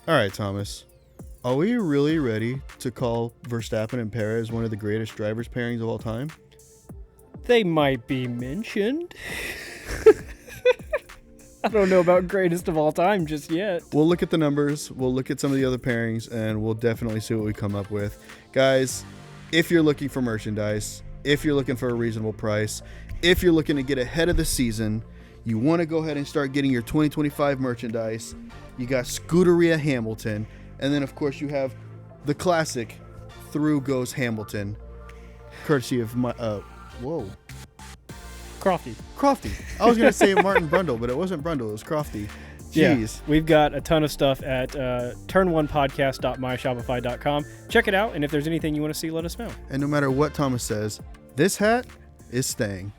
All right, Thomas. Are we really ready to call Verstappen and Perez one of the greatest drivers pairings of all time? They might be mentioned. I don't know about greatest of all time just yet. We'll look at the numbers, we'll look at some of the other pairings, and we'll definitely see what we come up with. Guys, if you're looking for merchandise, if you're looking for a reasonable price, if you're looking to get ahead of the season, you want to go ahead and start getting your 2025 merchandise, you got Scuderia Hamilton, and then of course you have the classic Through Goes Hamilton, courtesy of my, Crofty. I was going to say Martin Brundle, but it wasn't Brundle. It was Crofty. Jeez. Yeah, we've got a ton of stuff at turn1podcast.myshopify.com. Check it out, and if there's anything you want to see, let us know. And no matter what Thomas says, this hat is staying.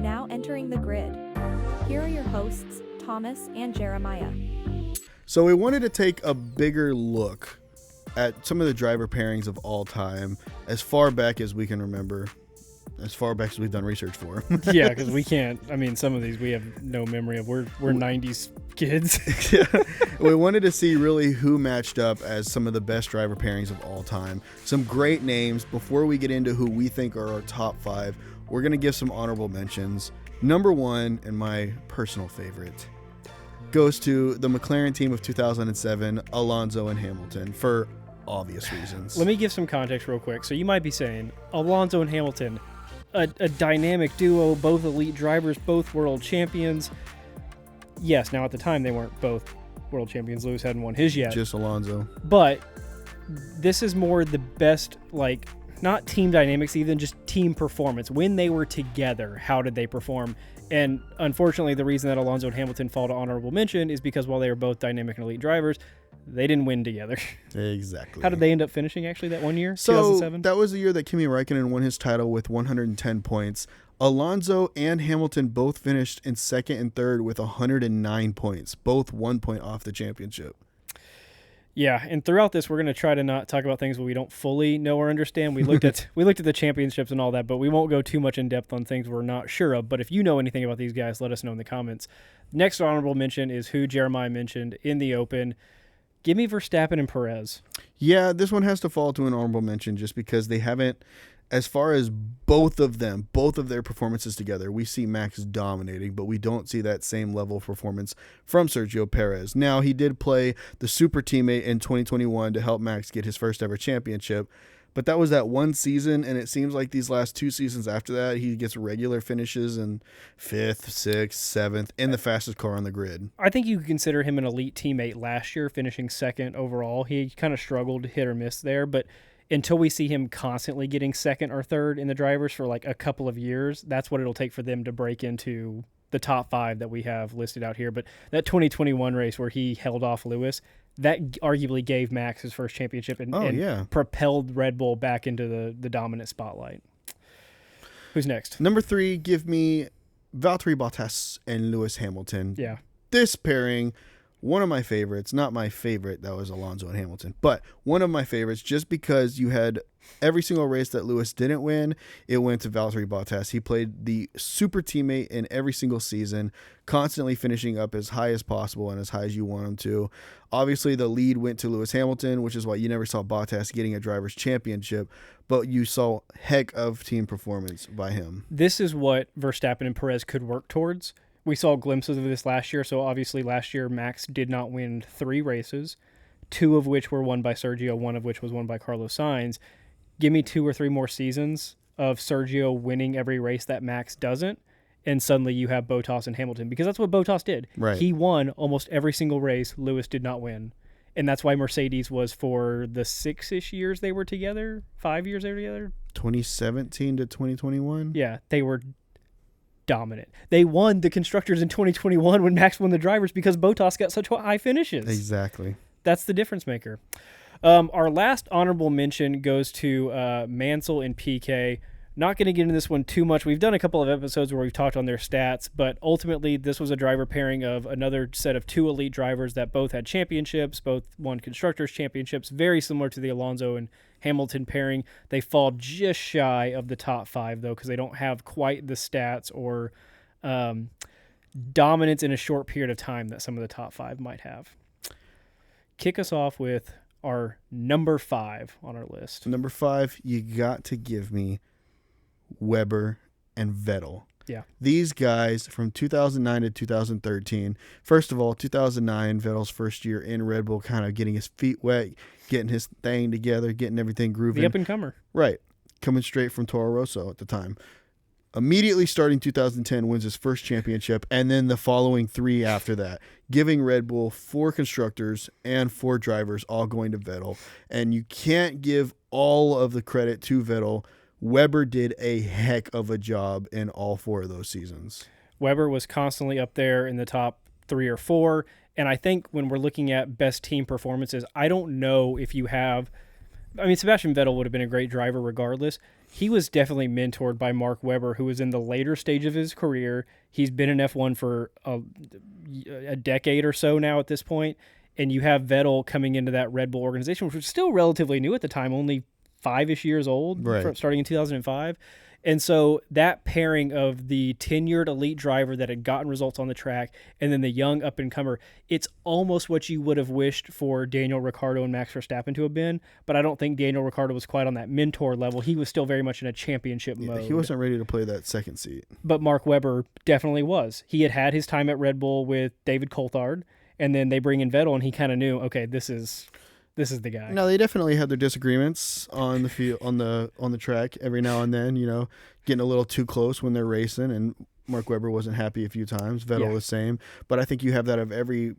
Now entering the grid. Here are your hosts, Thomas and Jeremiah. So we wanted to take a bigger look at some of the driver pairings of all time, as far back as we can remember, as far back as we've done research for. Yeah, because we can't. I mean, some of these we have no memory of. We're 90s kids. Yeah. We wanted to see really who matched up as some of the best driver pairings of all time. Some great names. Before we get into who we think are our top 5, we're going to give some honorable mentions. Number 1, and my personal favorite, goes to the McLaren team of 2007, Alonso and Hamilton, for obvious reasons. Let me give some context real quick. So you might be saying, Alonso and Hamilton, a dynamic duo, both elite drivers, both world champions. Yes, now at the time they weren't both world champions. Lewis hadn't won his yet. Just Alonso. But this is more the best, like, not team dynamics, even just team performance. When they were together, how did they perform? And unfortunately, the reason that Alonso and Hamilton fall to honorable mention is because while they were both dynamic and elite drivers, they didn't win together. Exactly. How did they end up finishing, actually, that one year, so 2007? That was the year that Kimi Räikkönen won his title with 110 points. Alonso and Hamilton both finished in second and third with 109 points, both 1 point off the championship. Yeah, and throughout this, we're going to try to not talk about things that we don't fully know or understand. We looked at the championships and all that, but we won't go too much in depth on things we're not sure of. But if you know anything about these guys, let us know in the comments. Next honorable mention is who Jeremiah mentioned in the open. Give me Verstappen and Perez. Yeah, this one has to fall to an honorable mention just because they haven't, as far as both of their performances together, we see Max dominating, but we don't see that same level of performance from Sergio Perez. Now, he did play the super teammate in 2021 to help Max get his first ever championship, but that was that one season, and it seems like these last 2 seasons after that, he gets regular finishes in 5th, 6th, 7th, in the fastest car on the grid. I think you could consider him an elite teammate last year, finishing second overall. He kind of struggled, hit or miss there, but until we see him constantly getting second or third in the drivers for like a couple of years, that's what it'll take for them to break into the top 5 that we have listed out here. But that 2021 race where he held off Lewis, that arguably gave Max his first championship and propelled Red Bull back into the dominant spotlight. Who's next? Number 3, give me Valtteri Bottas and Lewis Hamilton. Yeah. This pairing, one of my favorites, not my favorite, that was Alonso and Hamilton, but one of my favorites just because you had every single race that Lewis didn't win, it went to Valtteri Bottas. He played the super teammate in every single season, constantly finishing up as high as possible and as high as you want him to. Obviously, the lead went to Lewis Hamilton, which is why you never saw Bottas getting a driver's championship, but you saw heck of team performance by him. This is what Verstappen and Perez could work towards. We saw glimpses of this last year. So obviously last year, Max did not win 3 races, 2 of which were won by Sergio, 1 of which was won by Carlos Sainz. Give me 2 or 3 more seasons of Sergio winning every race that Max doesn't, and suddenly you have Bottas and Hamilton, because that's what Bottas did. Right. He won almost every single race Lewis did not win. And that's why Mercedes was, for the 6-ish years they were together, 5 years they were together. 2017 to 2021? Yeah, they were dominant. They won the Constructors in 2021 when Max won the Drivers because Bottas got such high finishes. Exactly. That's the difference maker. Our last honorable mention goes to Mansell and PK. Not going to get into this one too much. We've done a couple of episodes where we've talked on their stats, but ultimately this was a driver pairing of another set of 2 elite drivers that both had championships, both won Constructors championships, very similar to the Alonso and Hamilton pairing. They fall just shy of the top 5, though, because they don't have quite the stats or dominance in a short period of time that some of the top 5 might have. Kick us off with our number 5 on our list. Number 5, you got to give me Weber and Vettel. Yeah. These guys from 2009 to 2013. First of all, 2009, Vettel's first year in Red Bull, kind of getting his feet wet, getting his thing together, getting everything grooving. The up-and-comer. Right. Coming straight from Toro Rosso at the time. Immediately starting 2010, wins his first championship, and then the following 3 after that, giving Red Bull 4 constructors and 4 drivers, all going to Vettel. And you can't give all of the credit to Vettel. Weber did a heck of a job in all 4 of those seasons. Weber was constantly up there in the top 3 or 4, and I think when we're looking at best team performances, I don't know if you have... I mean, Sebastian Vettel would have been a great driver regardless. He was definitely mentored by Mark Webber, who was in the later stage of his career. He's been in F1 for a decade or so now at this point, and you have Vettel coming into that Red Bull organization, which was still relatively new at the time, only 5-ish years old, right, starting in 2005. And so that pairing of the tenured elite driver that had gotten results on the track and then the young up-and-comer, it's almost what you would have wished for Daniel Ricciardo and Max Verstappen to have been, but I don't think Daniel Ricciardo was quite on that mentor level. He was still very much in a championship mode. He wasn't ready to play that second seat. But Mark Webber definitely was. He had had his time at Red Bull with David Coulthard, and then they bring in Vettel, and he kind of knew, okay, this is the guy. No, they definitely had their disagreements on the field, on the track every now and then. Getting a little too close when they're racing, and Mark Webber wasn't happy a few times. Vettel the same, but I think you have that of every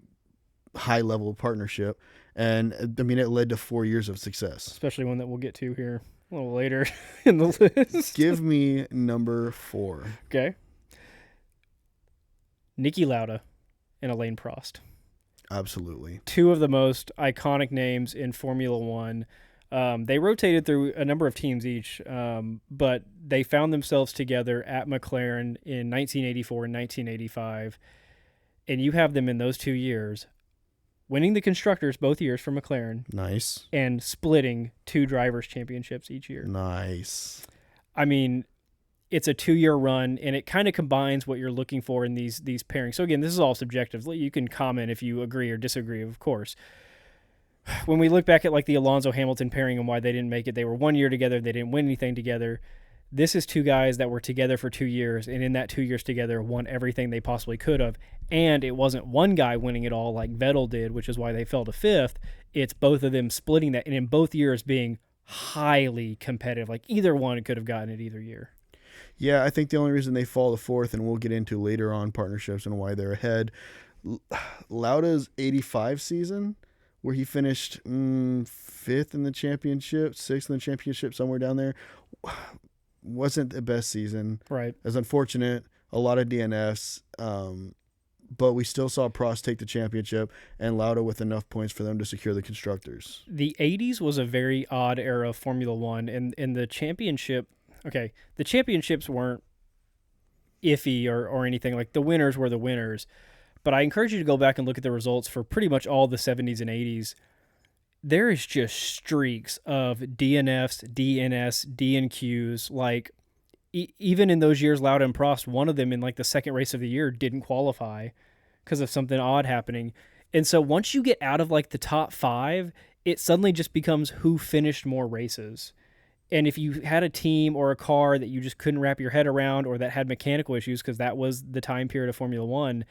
high level partnership, and I mean it led to 4 years of success. Especially one that we'll get to here a little later in the list. Give me number 4. Okay. Niki Lauda and Alain Prost. Absolutely. 2 of the most iconic names in Formula One. They rotated through a number of teams each, but they found themselves together at McLaren in 1984 and 1985. And you have them in those 2 years winning the Constructors both years for McLaren. Nice. And splitting 2 drivers' championships each year. Nice. I mean, it's a 2-year run, and it kind of combines what you're looking for in these pairings. So again, this is all subjective. You can comment if you agree or disagree, of course. When we look back at like the Alonso-Hamilton pairing and why they didn't make it, they were 1 year together, they didn't win anything together. This is 2 guys that were together for 2 years, and in that 2 years together won everything they possibly could have. And it wasn't one guy winning it all like Vettel did, which is why they fell to 5th. It's both of them splitting that, and in both years being highly competitive. Like either one could have gotten it either year. Yeah, I think the only reason they fall to 4th, and we'll get into later on partnerships and why they're ahead, Lauda's 85 season, where he finished 5th in the championship, 6th in the championship, somewhere down there, wasn't the best season. Right. It was unfortunate, a lot of DNFs, but we still saw Prost take the championship and Lauda with enough points for them to secure the Constructors. The 80s was a very odd era of Formula One, and the championship... Okay, the championships weren't iffy or anything. Like, the winners were the winners. But I encourage you to go back and look at the results for pretty much all the 70s and 80s. There is just streaks of DNFs, DNS, DNQs. Like, even in those years, Lauda and Prost, one of them in, like, the second race of the year didn't qualify because of something odd happening. And so once you get out of, like, the top 5, it suddenly just becomes who finished more races. And if you had a team or a car that you just couldn't wrap your head around or that had mechanical issues, because that was the time period of Formula One,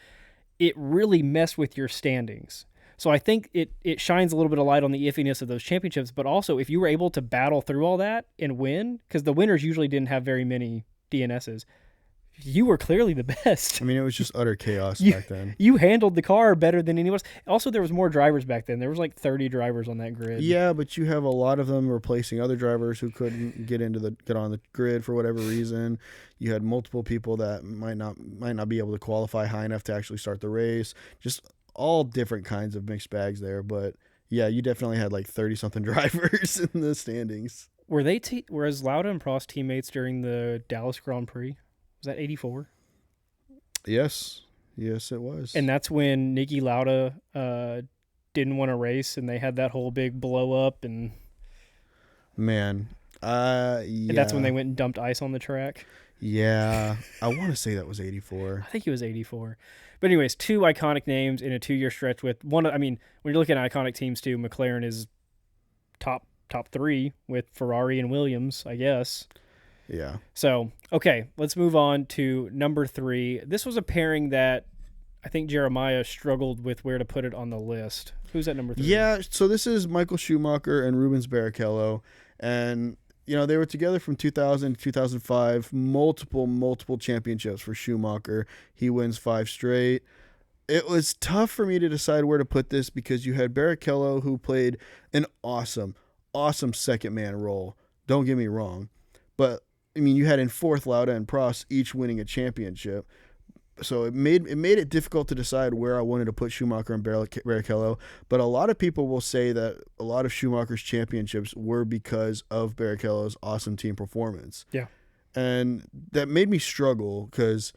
it really messed with your standings. So I think it shines a little bit of light on the iffiness of those championships, but also if you were able to battle through all that and win, because the winners usually didn't have very many DNSs, you were clearly the best. I mean, it was just utter chaos back then. You handled the car better than anyone else. Also, there was more drivers back then. There was like 30 drivers on that grid. Yeah, but you have a lot of them replacing other drivers who couldn't get on the grid for whatever reason. You had multiple people that might not be able to qualify high enough to actually start the race. Just all different kinds of mixed bags there. But yeah, you definitely had like 30-something drivers in the standings. Whereas Lauda and Prost teammates during the Dallas Grand Prix? Was that 84? Yes, it was. And that's when Niki Lauda didn't want to race, and they had that whole big blow up, and man, yeah. And that's when they went and dumped ice on the track. Yeah, I want to say that was 84. I think he was 84. But anyways, 2 iconic names in a 2-year stretch with one. I mean, when you're looking at iconic teams too, McLaren is top 3 with Ferrari and Williams, I guess. Yeah. So, okay, let's move on to number 3. This was a pairing that I think Jeremiah struggled with where to put it on the list. Who's at number 3? Yeah, so this is Michael Schumacher and Rubens Barrichello. And, they were together from 2000 to 2005, multiple championships for Schumacher. He wins 5 straight. It was tough for me to decide where to put this because you had Barrichello, who played an awesome second man role. Don't get me wrong. But, you had in fourth Lauda and Prost, each winning a championship. So it made it difficult to decide where I wanted to put Schumacher and Barrichello. But a lot of people will say that a lot of Schumacher's championships were because of Barrichello's awesome team performance. Yeah. And that made me struggle because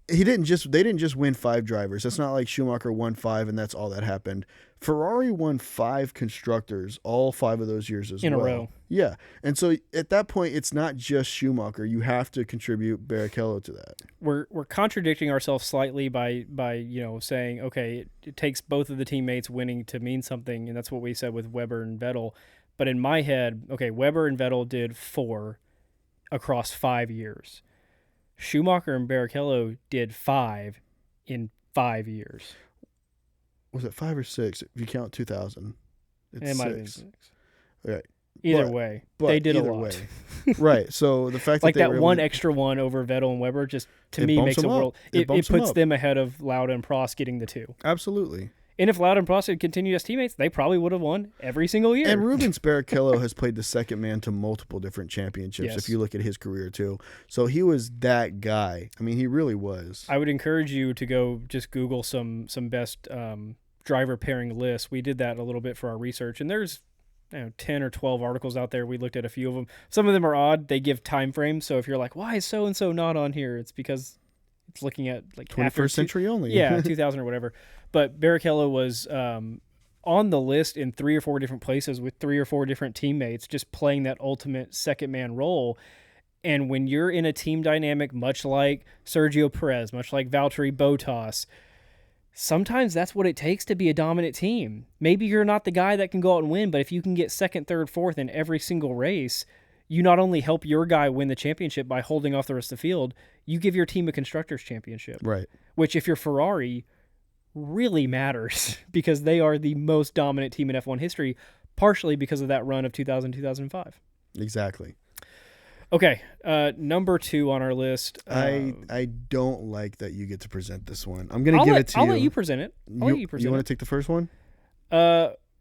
they didn't just win 5 drivers. It's not like Schumacher won 5 and that's all that happened. Ferrari won 5 constructors, all 5 of those years as well. In a row. Yeah. And so at that point, it's not just Schumacher. You have to contribute Barrichello to that. We're contradicting ourselves slightly by saying, okay, it takes both of the teammates winning to mean something, and that's what we said with Weber and Vettel. But in my head, okay, Weber and Vettel did 4 across 5 years. Schumacher and Barrichello did 5 in 5 years. Was it 5 or 6? If you count 2000, it's It might have been 6. 6. Right. Either way, they did a lot. Right. So the fact like that they that were one able to, extra one over Vettel and Weber just to It me bumps makes a them up. world. It It bumps them puts up. them ahead of Lauda and Prost getting the 2. Absolutely. And if Lauda and Prost had continued as teammates, they probably would have won every single year. And Rubens Barrichello has played the second man to multiple different championships. Yes. If you look at his career too, so he was that guy. He really was. I would encourage you to go just Google some best driver pairing lists. We did that a little bit for our research, and there's 10 or 12 articles out there. We looked at a few of them. Some of them are odd. They give time frames. So if you're like, why is so and so not on here? It's because it's looking at like 21st century only. Yeah, 2000 or whatever. But Barrichello was on the list in 3 or 4 different places with 3 or 4 different teammates, just playing that ultimate second man role. And when you're in a team dynamic, much like Sergio Perez, much like Valtteri Bottas, sometimes that's what it takes to be a dominant team. Maybe you're not the guy that can go out and win, but if you can get second, third, fourth in every single race, you not only help your guy win the championship by holding off the rest of the field, you give your team a constructors championship. Right. Which, if you're Ferrari, really matters because they are the most dominant team in F1 history, partially because of that run of 2000-2005. Exactly. Okay, number 2 on our list. I don't like that you get to present this one. I'm going to give it to you. I'll let you present it. I'll let you present You want it. to take the first one?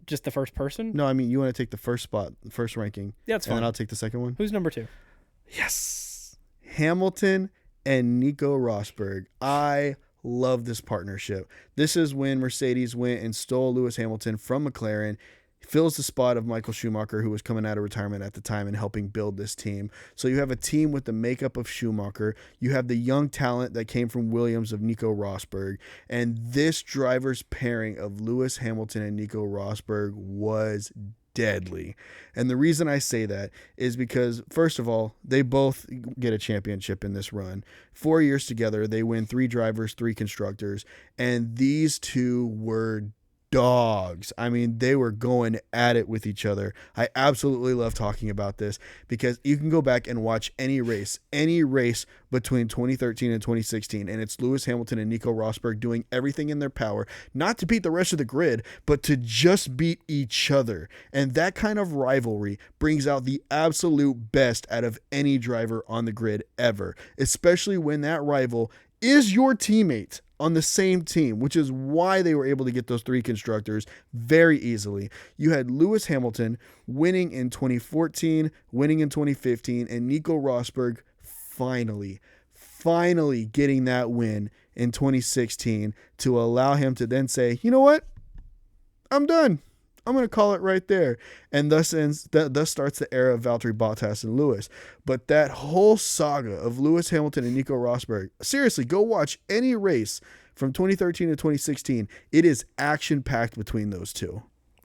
Just the first person? No, you want to take the first spot, first ranking. Yeah, that's fine. And then I'll take the second one. Who's number 2? Yes. Hamilton and Nico Rosberg. I love this partnership. This is when Mercedes went and stole Lewis Hamilton from McLaren, fills the spot of Michael Schumacher, who was coming out of retirement at the time and helping build this team. So you have a team with the makeup of Schumacher. You have the young talent that came from Williams of Nico Rosberg. And this driver's pairing of Lewis Hamilton and Nico Rosberg was deadly. And the reason I say that is because, first of all, they both get a championship in this run. 4 years together, they win 3 drivers, 3 constructors. And these two were dogs. They were going at it with each other. I absolutely love talking about this because you can go back and watch any race between 2013 and 2016, and it's Lewis Hamilton and Nico Rosberg doing everything in their power, not to beat the rest of the grid, but to just beat each other. And that kind of rivalry brings out the absolute best out of any driver on the grid ever, especially when that rival is your teammate on the same team, which is why they were able to get those 3 constructors very easily. You had Lewis Hamilton winning in 2014, winning in 2015, and Nico Rosberg finally getting that win in 2016 to allow him to then say, you know what? I'm done. I'm going to call it right there. And thus starts the era of Valtteri Bottas and Lewis. But that whole saga of Lewis Hamilton and Nico Rosberg, seriously, go watch any race from 2013 to 2016. It is action-packed between those two.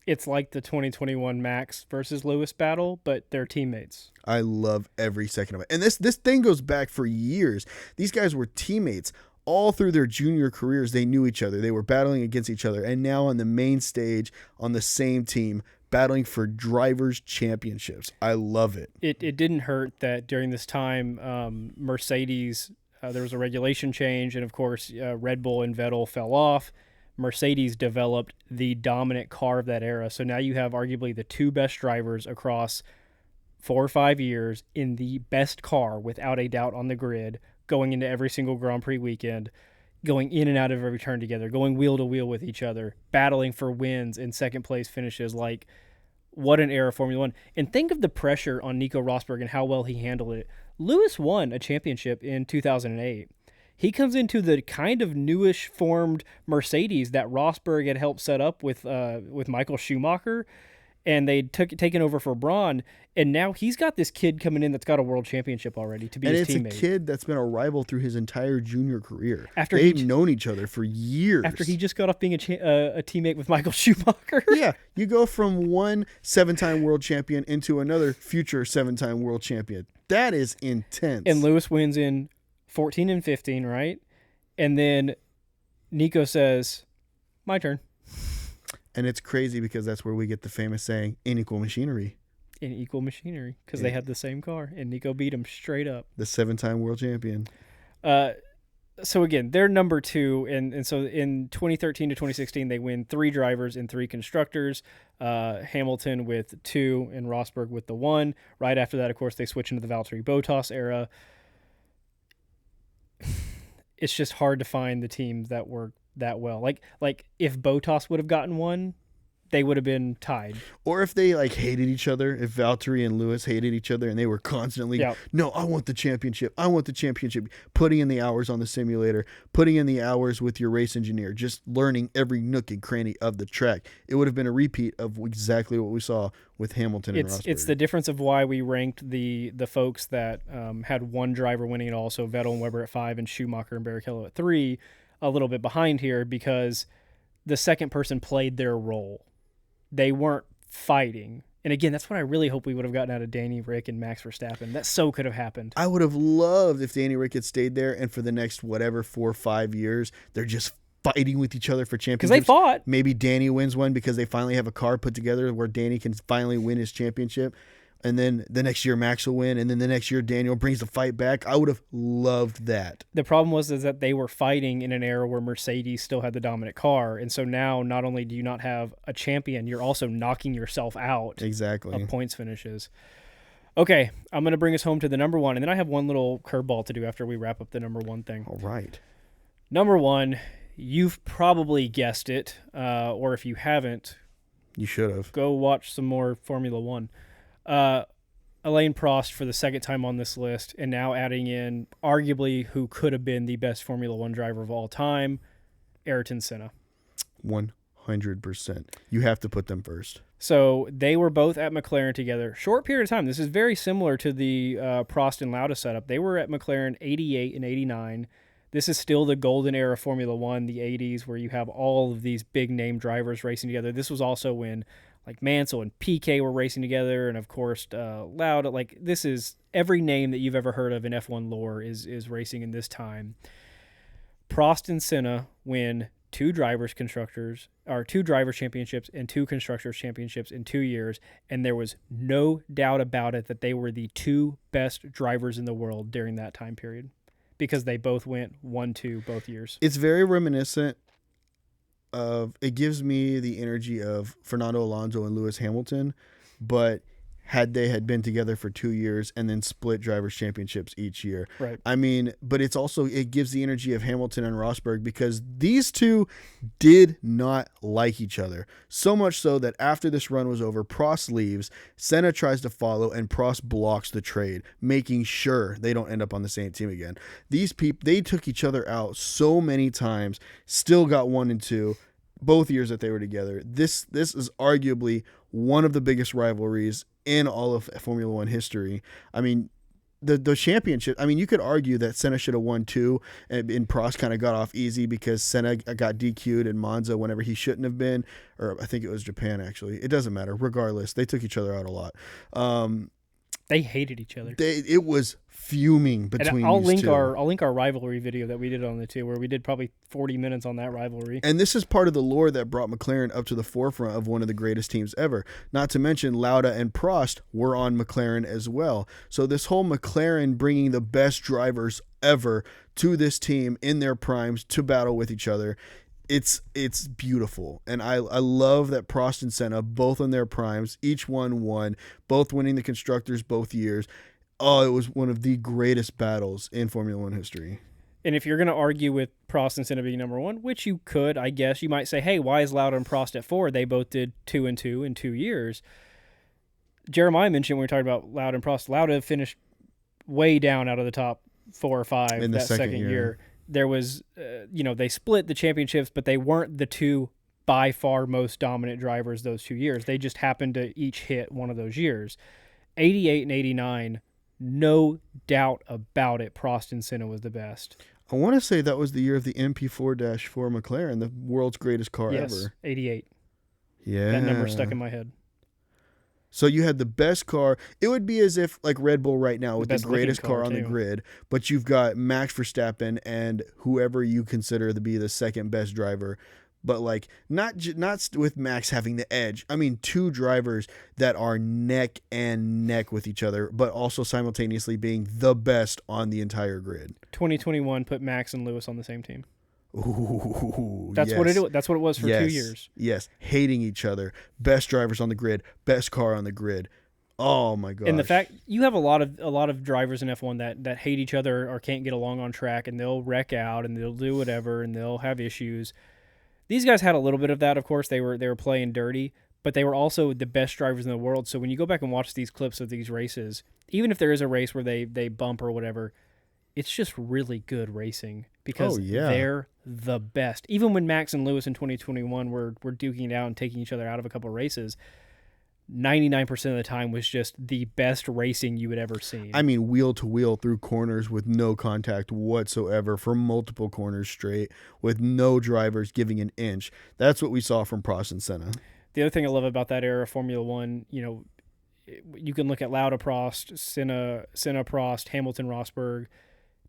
It's like the 2021 Max versus Lewis battle, but they're teammates. I love every second of it. And this thing goes back for years. These guys were teammates. All through their junior careers, they knew each other. They were battling against each other. And now on the main stage, on the same team, battling for drivers' championships. I love it. It didn't hurt that during this time, Mercedes, there was a regulation change, and of course, Red Bull and Vettel fell off. Mercedes developed the dominant car of that era. So now you have arguably the two best drivers across 4 or 5 years in the best car, without a doubt, on the grid, going into every single Grand Prix weekend, going in and out of every turn together, going wheel to wheel with each other, battling for wins and second place finishes. Like, what an era of Formula One. And think of the pressure on Nico Rosberg and how well he handled it. Lewis won a championship in 2008. He comes into the kind of newish formed Mercedes that Rosberg had helped set up with Michael Schumacher, and they'd taken over for Braun, and now he's got this kid coming in that's got a world championship already to be his teammate. And it's a kid that's been a rival through his entire junior career. They've known each other for years. After he just got off being a teammate with Michael Schumacher. Yeah, you go from one 7-time world champion into another future 7-time world champion. That is intense. And Lewis wins in 14 and 15, right? And then Nico says, my turn. And it's crazy because that's where we get the famous saying, in equal machinery. In equal machinery, because they had the same car, and Nico beat him straight up. The 7-time world champion. So again, they're number 2, and so in 2013 to 2016, they win 3 drivers and 3 constructors. Hamilton with 2 and Rosberg with the 1. Right after that, of course, they switch into the Valtteri Bottas era. It's just hard to find the teams that work that well. Like if Bottas would have gotten 1, they would have been tied. Or if they hated each other, if Valtteri and Lewis hated each other and they were constantly, no, I want the championship. I want the championship. Putting in the hours on the simulator, putting in the hours with your race engineer, just learning every nook and cranny of the track. It would have been a repeat of exactly what we saw with Hamilton and Rosberg. It's the difference of why we ranked the folks that had one driver winning it all, so Vettel and Webber at 5 and Schumacher and Barichello at 3, a little bit behind here because the second person played their role. They weren't fighting. And again, that's what I really hope we would have gotten out of Danny Rick and Max Verstappen. That so could have happened. I would have loved if Danny Rick had stayed there and for the next 4 or 5 years, they're just fighting with each other for championships. Because they fought. Maybe Danny wins one because they finally have a car put together where Danny can finally win his championship. And then the next year Max will win, and then the next year Daniel brings the fight back. I would have loved that. The problem was that they were fighting in an era where Mercedes still had the dominant car, and so now not only do you not have a champion, you're also knocking yourself out of points finishes. Okay, I'm going to bring us home to the number 1, and then I have one little curveball to do after we wrap up the number 1 thing. All right. Number 1, you've probably guessed it, or if you haven't, you should have. Go watch some more Formula One. Alain Prost for the second time on this list, and now adding in arguably who could have been the best Formula One driver of all time, Ayrton Senna. 100%. You have to put them first. So they were both at McLaren together. Short period of time. This is very similar to the Prost and Lauda setup. They were at McLaren 88 and 89. This is still the golden era of Formula One, the 80s, where you have all of these big name drivers racing together. This was also when Mansell and Piquet were racing together, and of course Lauda. This is every name that you've ever heard of in F1 lore is racing in this time. Prost and Senna win 2 drivers championships and 2 constructors championships in 2 years, and there was no doubt about it that they were the 2 best drivers in the world during that time period, because they both went 1-2 both years. It's very reminiscent of, it gives me the energy of Fernando Alonso and Lewis Hamilton, but had they had been together for 2 years and then split drivers championships each year. Right. I mean, but it gives the energy of Hamilton and Rosberg, because these two did not like each other. So much so that after this run was over, Prost leaves, Senna tries to follow, and Prost blocks the trade, making sure they don't end up on the same team again. These people, they took each other out so many times, still got 1 and 2, both years that they were together. This is arguably one of the biggest rivalries in all of Formula One history. I mean, the championship. I mean, you could argue that Senna should have won 2, and Prost kind of got off easy because Senna got DQ'd in Monza whenever he shouldn't have been, or I think it was Japan actually. It doesn't matter. Regardless, they took each other out a lot. They hated each other. It was fuming between I'll these link two. I'll link our rivalry video that we did on the 2, where we did probably 40 minutes on that rivalry. And this is part of the lore that brought McLaren up to the forefront of one of the greatest teams ever. Not to mention Lauda and Prost were on McLaren as well. So this whole McLaren bringing the best drivers ever to this team in their primes to battle with each other. It's beautiful. And I love that Prost and Senna, both in their primes, each one won, both winning the Constructors both years. Oh, it was one of the greatest battles in Formula One history. And if you're going to argue with Prost and Senna being number 1, which you could, I guess, you might say, hey, why is Lauda and Prost at 4? They both did 2 and 2 in 2 years. Jeremiah mentioned when we were talking about Lauda and Prost, Lauda finished way down out of the top 4 or 5 in the that second year. There was, they split the championships, but they weren't the 2 by far most dominant drivers those 2 years. They just happened to each hit one of those years. 88 and 89, no doubt about it, Prost and Senna was the best. I want to say that was the year of the MP4-4 McLaren, the world's greatest car ever. 88. Yeah. That number stuck in my head. So you had the best car. It would be as if like Red Bull right now with the greatest car on the grid, but you've got Max Verstappen and whoever you consider to be the second best driver. But like not with Max having the edge. I mean, 2 drivers that are neck and neck with each other, but also simultaneously being the best on the entire grid. 2021 put Max and Lewis on the same team. Ooh, that's yes. That's what it was for 2 years. Yes, hating each other. Best drivers on the grid, best car on the grid. Oh my gosh. And the fact you have a lot of drivers in F1 that hate each other or can't get along on track, and they'll wreck out and they'll do whatever and they'll have issues. These guys had a little bit of that, of course. They were playing dirty, but they were also the best drivers in the world. So when you go back and watch these clips of these races, even if there is a race where they bump or whatever, it's just really good racing because they're the best. Even when Max and Lewis in 2021 were duking it out and taking each other out of a couple of races, 99% of the time was just the best racing you had ever seen. I mean, wheel to wheel through corners with no contact whatsoever for multiple corners straight with no drivers giving an inch. That's what we saw from Prost and Senna. The other thing I love about that era of Formula One, you can look at Lauda Prost, Senna Prost, Hamilton Rosberg.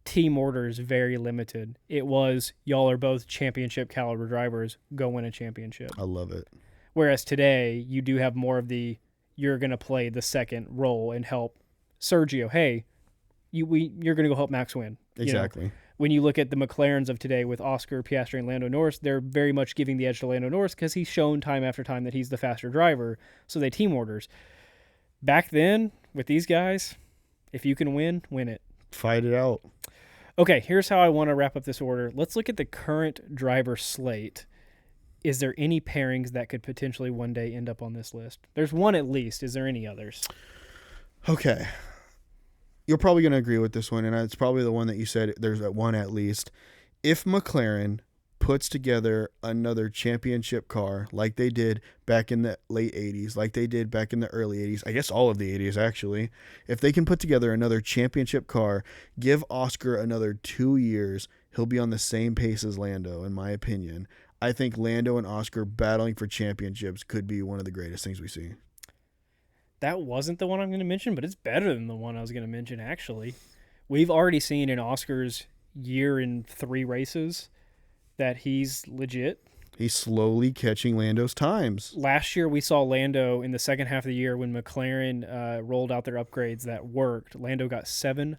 Team order is very limited. It was, y'all are both championship caliber drivers, go win a championship. I love it. Whereas today, you do have more of you're going to play the second role and help Sergio. Hey, you're going to go help Max win. Exactly. When you look at the McLarens of today with Oscar Piastri and Lando Norris, they're very much giving the edge to Lando Norris because he's shown time after time that he's the faster driver. So they team orders. Back then, with these guys, if you can win it. Fight it out. Okay, here's how I want to wrap up this order. Let's look at the current driver slate. Is there any pairings that could potentially one day end up on this list? There's one at least. Is there any others? Okay. You're probably going to agree with this one, and it's probably the one that you said there's one at least. If McLaren puts together another championship car like they did back in the late 80s, like they did back in the early 80s, I guess all of the 80s actually, if they can put together another championship car, give Oscar another 2 years, he'll be on the same pace as Lando, in my opinion. I think Lando and Oscar battling for championships could be one of the greatest things we see. That wasn't the one I'm going to mention, but it's better than the one I was going to mention, actually. We've already seen in Oscar's year in 3 races that he's legit. He's slowly catching Lando's times. Last year, we saw Lando in the second half of the year when McLaren rolled out their upgrades that worked. Lando got 7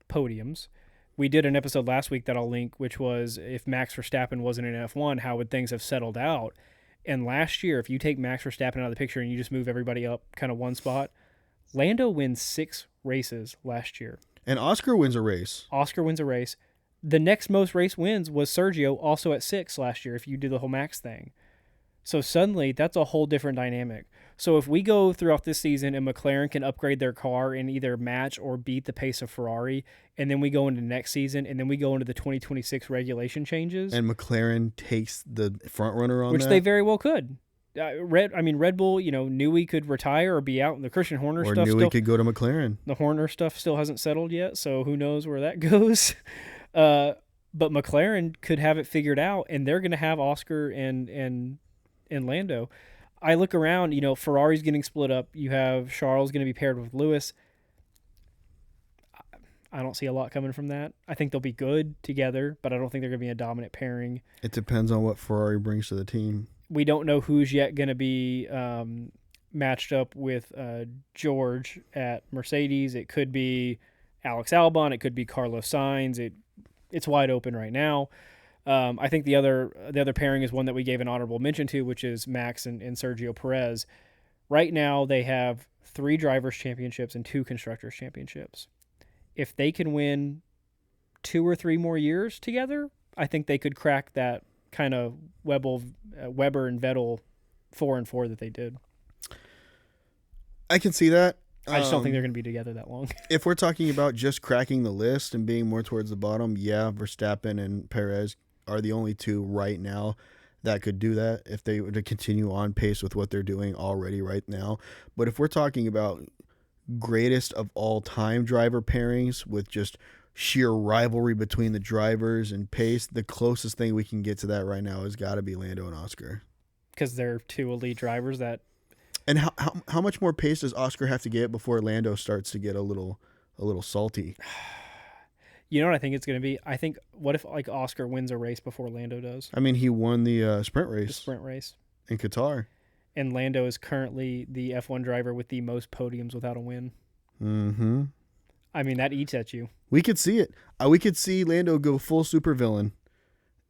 podiums. We did an episode last week that I'll link, which was if Max Verstappen wasn't in F1, how would things have settled out? And last year, if you take Max Verstappen out of the picture and you just move everybody up kind of one spot, Lando wins 6 races last year. And Oscar wins a race. Oscar wins a race. The next most race wins was Sergio, also at 6 last year, if you do the whole Max thing. So suddenly, that's a whole different dynamic. So if we go throughout this season and McLaren can upgrade their car and either match or beat the pace of Ferrari, and then we go into next season, and then we go into the 2026 regulation changes. And McLaren takes the front runner on which that. they very well could. Red Bull, knew he could retire or be out, and the Christian Horner Or stuff knew still, he could go to McLaren. the Horner stuff still hasn't settled yet, so who knows where that goes. But McLaren could have it figured out, and they're going to have Oscar and Lando. I look around, Ferrari's getting split up. You have Charles going to be paired with Lewis. I don't see a lot coming from that. I think they'll be good together, but I don't think they're going to be a dominant pairing. It depends on what Ferrari brings to the team. We don't know who's yet going to be matched up with George at Mercedes. It could be Alex Albon. It could be Carlos Sainz. It's wide open right now. I think the other pairing is one that we gave an honorable mention to, which is Max and Sergio Perez. Right now, they have 3 drivers' championships and 2 constructors' championships. If they can win 2 or 3 more years together, I think they could crack that kind of Weber and Vettel 4-4 that they did. I can see that. I just don't think they're going to be together that long. If we're talking about just cracking the list and being more towards the bottom, yeah, Verstappen and Perez are the only 2 right now that could do that if they were to continue on pace with what they're doing already right now. But if we're talking about greatest of all time driver pairings with just sheer rivalry between the drivers and pace, the closest thing we can get to that right now has got to be Lando and Oscar. Because they're 2 elite drivers that... And how much more pace does Oscar have to get before Lando starts to get a little salty? You know what I think it's going to be? I think, what if Oscar wins a race before Lando does? I mean, he won the sprint race. The sprint race. In Qatar. And Lando is currently the F1 driver with the most podiums without a win. Mm-hmm. I mean, that eats at you. We could see it. We could see Lando go full supervillain.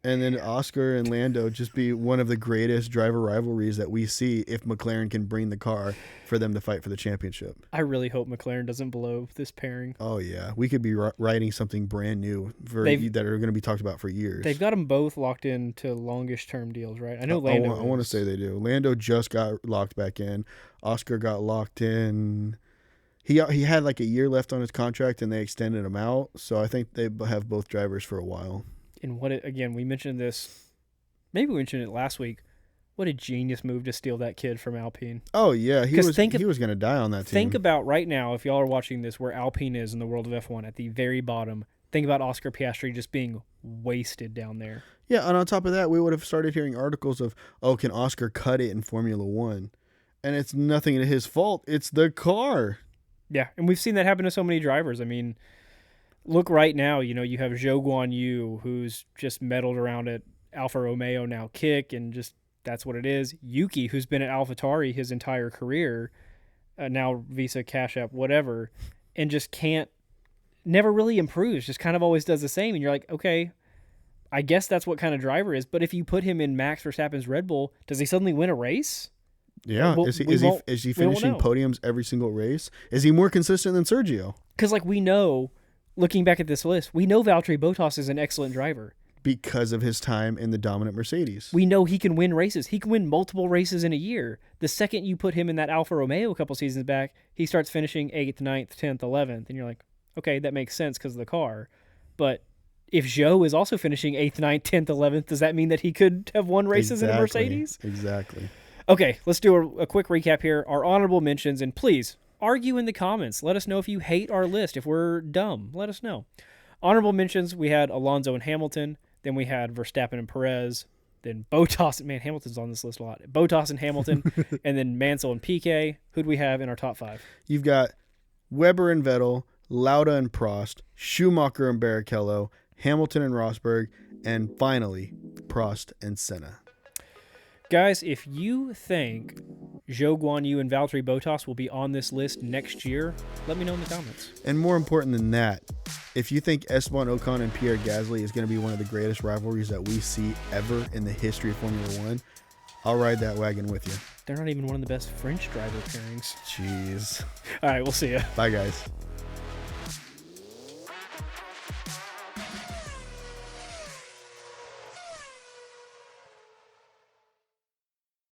And then Oscar and Lando just be one of the greatest driver rivalries that we see if McLaren can bring the car for them to fight for the championship. I really hope McLaren doesn't blow this pairing. Oh, yeah. We could be writing something brand new that are going to be talked about for years. They've got them both locked into longish-term deals, right? I know Lando I want to say they do. Lando just got locked back in. Oscar got locked in. He had like a year left on his contract, and they extended him out. So I think they have both drivers for a while. And we mentioned this, maybe we mentioned it last week. What a genius move to steal that kid from Alpine. Oh, yeah. He was going to die on that team. Think about right now, if y'all are watching this, where Alpine is in the world of F1 at the very bottom. Think about Oscar Piastri just being wasted down there. Yeah, and on top of that, we would have started hearing articles of, can Oscar cut it in Formula One? And it's nothing to his fault. It's the car. Yeah, and we've seen that happen to so many drivers. I mean, look right now, you have Zhou Guanyu, who's just meddled around at Alfa Romeo, now Kick, and just that's what it is. Yuki, who's been at AlphaTauri his entire career, now Visa, Cash App, whatever, and just never really improves, just kind of always does the same. And you're like, okay, I guess that's what kind of driver is. But if you put him in Max Verstappen's Red Bull, does he suddenly win a race? Yeah, is he finishing podiums every single race? Is he more consistent than Sergio? Because we know, looking back at this list, we know Valtteri Bottas is an excellent driver. Because of his time in the dominant Mercedes. We know he can win races. He can win multiple races in a year. The second you put him in that Alfa Romeo a couple seasons back, he starts finishing 8th, 9th, 10th, 11th. And you're like, okay, that makes sense because of the car. But if Zhou is also finishing 8th, 9th, 10th, 11th, does that mean that he could have won races in a Mercedes? Exactly. Okay, let's do a quick recap here. Our honorable mentions, and please, argue in the comments. Let us know if you hate our list. If we're dumb, let us know. Honorable mentions, we had Alonso and Hamilton. Then we had Verstappen and Perez. Then Bottas. Man, Hamilton's on this list a lot. Bottas and Hamilton. And then Mansell and Piquet. Who'd we have in our top 5? You've got Weber and Vettel, Lauda and Prost, Schumacher and Barichello, Hamilton and Rosberg, and finally, Prost and Senna. Guys, if you think Zhou Guanyu and Valtteri Bottas will be on this list next year, let me know in the comments. And more important than that, if you think Esteban Ocon and Pierre Gasly is going to be one of the greatest rivalries that we see ever in the history of Formula One, I'll ride that wagon with you. They're not even one of the best French driver pairings. Jeez. All right, we'll see you. Bye, guys.